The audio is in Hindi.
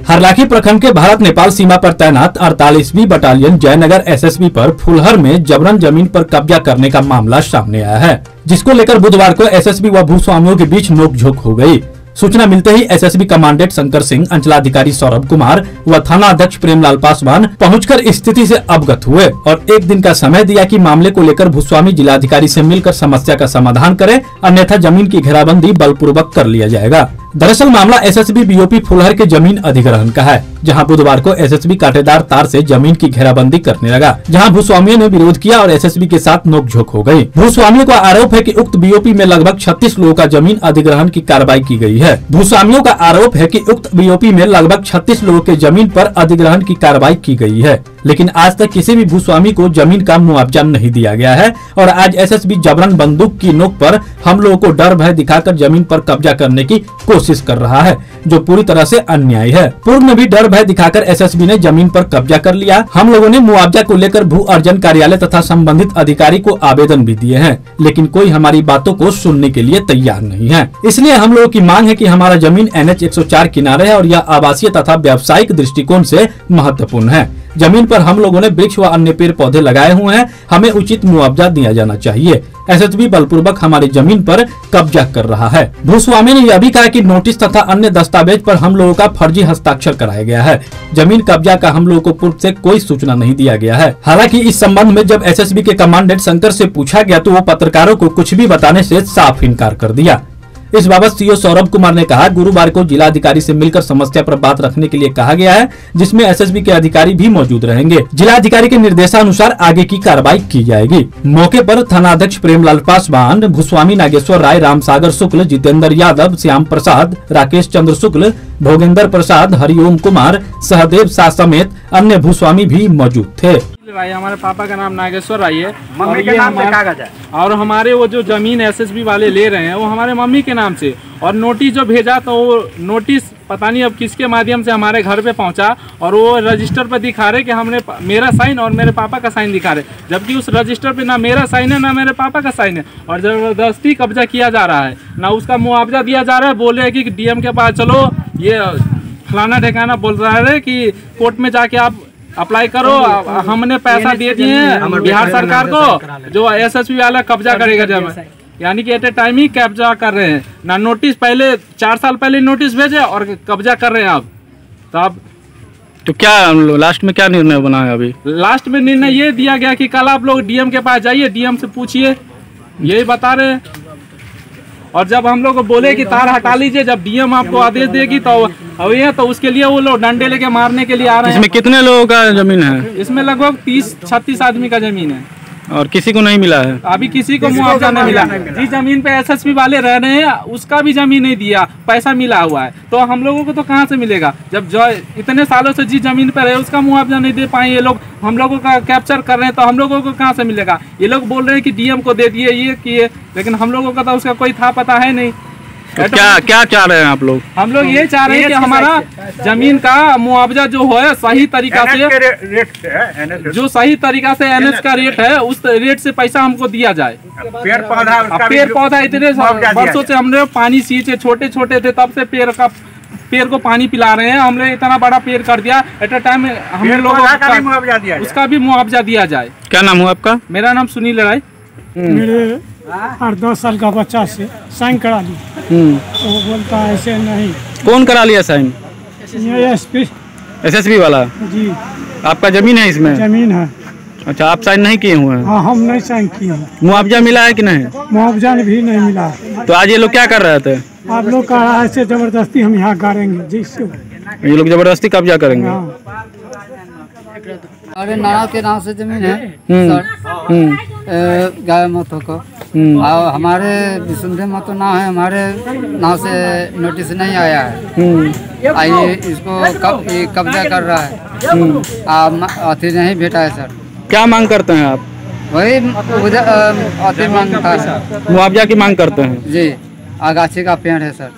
हरलाखी प्रखंड के भारत नेपाल सीमा पर तैनात 48वीं बटालियन जयनगर एसएसबी पर फुलहर में जबरन जमीन पर कब्जा करने का मामला सामने आया है, जिसको लेकर बुधवार को एसएसबी व भूस्वामियों के बीच नोकझोंक हो गई। सूचना मिलते ही एसएसबी कमांडेंट शंकर सिंह, अंचलाधिकारी सौरभ कुमार व थाना अध्यक्ष प्रेमलाल पासवान पहुंचकर स्थिति से अवगत हुए और एक दिन का समय दिया कि मामले को लेकर भूस्वामी जिलाधिकारी से मिलकर समस्या का समाधान करें, अन्यथा जमीन की घेराबंदी बलपूर्वक कर लिया जाएगा। दरअसल मामला एसएसबी बीओपी फुलहर के जमीन अधिग्रहण का है, जहां बुधवार को एसएसबी कांटेदार तार से जमीन की घेराबंदी करने लगा, जहां भूस्वामियों ने विरोध किया और एसएसबी के साथ नोकझोंक हो गई। भूस्वामियों का आरोप है कि उक्त बीओपी में लगभग 36 लोगों का जमीन अधिग्रहण की कार्रवाई की गई है। भूस्वामियों का आरोप है कि उक्त बीओपी में लगभग 36 लोगों के जमीन पर अधिग्रहण की कार्रवाई की गई है, लेकिन आज तक किसी भी भूस्वामी को जमीन का मुआवजा नहीं दिया गया है और आज एसएसबी जबरन बंदूक की नोक पर हम लोगों को डर भय दिखाकर जमीन पर कब्जा करने की कोशिश कर रहा है, जो पूरी तरह से अन्याय है। पूर्व में भी डर भय दिखाकर एसएसबी ने जमीन पर कब्जा कर लिया। हम लोगों ने मुआवजा को लेकर भू अर्जन कार्यालय तथा संबंधित अधिकारी को आवेदन भी दिए हैं, लेकिन कोई हमारी बातों को सुनने के लिए तैयार नहीं है। इसलिए हम लोगों की मांग है कि हमारा जमीन NH 104 किनारे है और यह आवासीय तथा व्यावसायिक दृष्टिकोण से महत्वपूर्ण है। जमीन पर हम लोगों ने वृक्ष व अन्य पेड़ पौधे लगाए हुए हैं, हमें उचित मुआवजा दिया जाना चाहिए। एसएसबी बलपूर्वक हमारी जमीन पर कब्जा कर रहा है। भूस्वामी ने यह भी कहा कि नोटिस तथा अन्य दस्तावेज पर हम लोगों का फर्जी हस्ताक्षर कराया गया है। जमीन कब्जा का हम लोगों को पूर्व से कोई सूचना नहीं दिया गया है। हालांकि इस संबंध में जब एसएसबी के कमांडेंट शंकर से पूछा गया तो वो पत्रकारों को कुछ भी बताने से साफ इनकार कर दिया। इस बाबत सीओ सौरभ कुमार ने कहा, गुरुवार को जिलाधिकारी से मिलकर समस्या पर बात रखने के लिए कहा गया है, जिसमें एसएसबी के अधिकारी भी मौजूद रहेंगे। जिलाधिकारी के निर्देशानुसार आगे की कार्रवाई की जाएगी। मौके पर थाना अध्यक्ष प्रेमलाल पासवान, भूस्वामी नागेश्वर राय, रामसागर शुक्ल, जितेंद्र यादव, श्याम प्रसाद, राकेश चंद्र शुक्ल, भोगेंद्र प्रसाद, हरिओम कुमार, सहदेव शाह समेत अन्य भूस्वामी भी मौजूद थे। हमारे पापा का नाम नागेश्वर राय है और ये कागज है और हमारे वो जो जमीन एसएसबी वाले ले रहे हैं वो हमारे मम्मी के नाम से, और नोटिस जो भेजा तो वो नोटिस पता नहीं अब किसके माध्यम से हमारे घर पे पहुंचा और वो रजिस्टर पर दिखा रहे कि हमने मेरा साइन और मेरे पापा का साइन दिखा रहे, जबकि उस रजिस्टर पे ना मेरा साइन है ना मेरे पापा का साइन है और जबरदस्ती कब्जा किया जा रहा है, ना उसका मुआवजा दिया जा रहा है। बोले कि डीएम के पास चलो, ये फलाना ठिकाना बोल रहा है कि कोर्ट में जाके आप अप्लाई करो, हमने पैसा दे दिए हैं बिहार सरकार को, जो एसएसबी वाला कब्जा करेगा जब, यानी कि एट ए टाइम ही कब्जा कर रहे हैं। ना नोटिस पहले 4 साल पहले नोटिस भेजे और कब्जा कर रहे हैं अब। तो अब तो क्या लास्ट में क्या निर्णय बना है? अभी लास्ट में निर्णय ये दिया गया कि कल आप लोग डीएम के पास जाइए, डीएम से पूछिए, यही बता रहे हैं। और जब हम लोग बोले कि तार हटा लीजिए, जब डीएम आपको आदेश देगी तो ये तो उसके लिए वो लोग डंडे लेके मारने के लिए आ रहे हैं। इसमें कितने लोगों का जमीन है? इसमें लगभग 30-36 आदमी का जमीन है और किसी को नहीं मिला है? अभी किसी को मुआवजा नहीं मिला। जिस जमीन पे एसएसबी वाले रह रहे हैं उसका भी जमीन नहीं दिया, पैसा मिला हुआ है, तो हम लोगों को तो कहाँ से मिलेगा? जब जो इतने सालों से जिस जमीन पे रहे उसका मुआवजा नहीं दे पाए ये लोग, हम लोगों का कैप्चर कर रहे हैं, तो हम लोगों को कहाँ से मिलेगा? ये लोग बोल रहे हैं कि डीएम को दे दिए, ये किए, लेकिन हम लोगों का तो उसका कोई था पता है नहीं। तो क्या चाह रहे हैं आप लोग? हम लोग ये चाह रहे हैं कि हमारा जमीन का मुआवजा जो है सही तरीका से, जो सही तरीका से एनएच का रेट है उस रेट से पैसा हमको दिया जाए। पेड़ पौधा इतने वर्षों से हमने पानी सींचे, छोटे छोटे थे तब से पेड़ को पानी पिला रहे हैं, हमने इतना बड़ा पेड़ कर दिया। एट अ टाइम हम लोग उसका भी मुआवजा दिया जाए। क्या नाम हुआ आपका? मेरा नाम सुनील राय। मेरे 8-10 साल का बच्चा से साइन करा ली, तो वो बोलता है ऐसे नहीं। कौन करा लिया साइन? एसएसबी वाला जी। आपका जमीन है इसमें? जमीन है। अच्छा, आप साइन नहीं किए हुए हैं? हाँ, हम नहीं साइन किए हैं। मुआवजा मिला है कि नहीं? मुआवजा भी नहीं मिला। तो आज ये लोग क्या कर रहे थे? आप लोग का ऐसे जबरदस्ती हम यहाँ करेंगे, जिससे ये लोग जबरदस्ती कब्जा करेंगे। अरे नाराज के नाम से जमीन है सर, गाय मतों को, और हमारे विसुंधे मतों ना है, हमारे नाम से नोटिस नहीं आया है। आइए इसको कब्जा कर रहा है, अति नहीं भेटा है सर। क्या मांग करते हैं आप? वही अति मांगता है, मुआवजा की मांग करते हैं जी। आगाछी का पेड़ है सर।